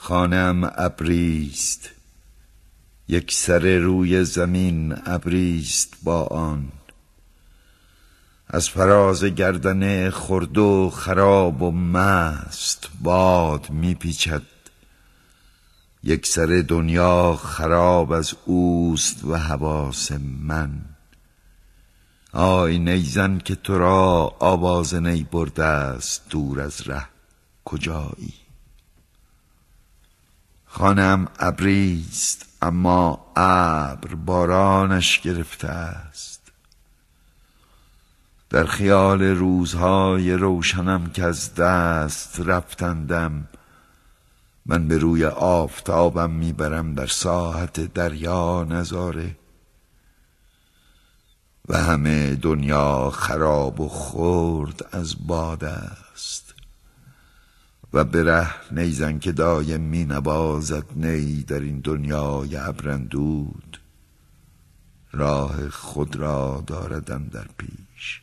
خانه‌ام ابریست، یک سر روی زمین ابریست با آن. از فراز گردن خرد و خراب و مست باد میپیچد. یک سر دنیا خراب از اوست و حواس من. آی نیزن که تو را آواز نی برده است دور از ره کجایی؟ خانه‌ام ابریست اما ابر بارانش گرفته است. در خیال روزهای روشنم که از دست رفتندم، من به روی آفتابم میبرم در ساحت دریا نظاره و همه دنیا خراب و خرد از باد است و به ره نیزن که دایم می نوازد نی در این دنیای ابرندود، راه خود را دارد اندر پیش.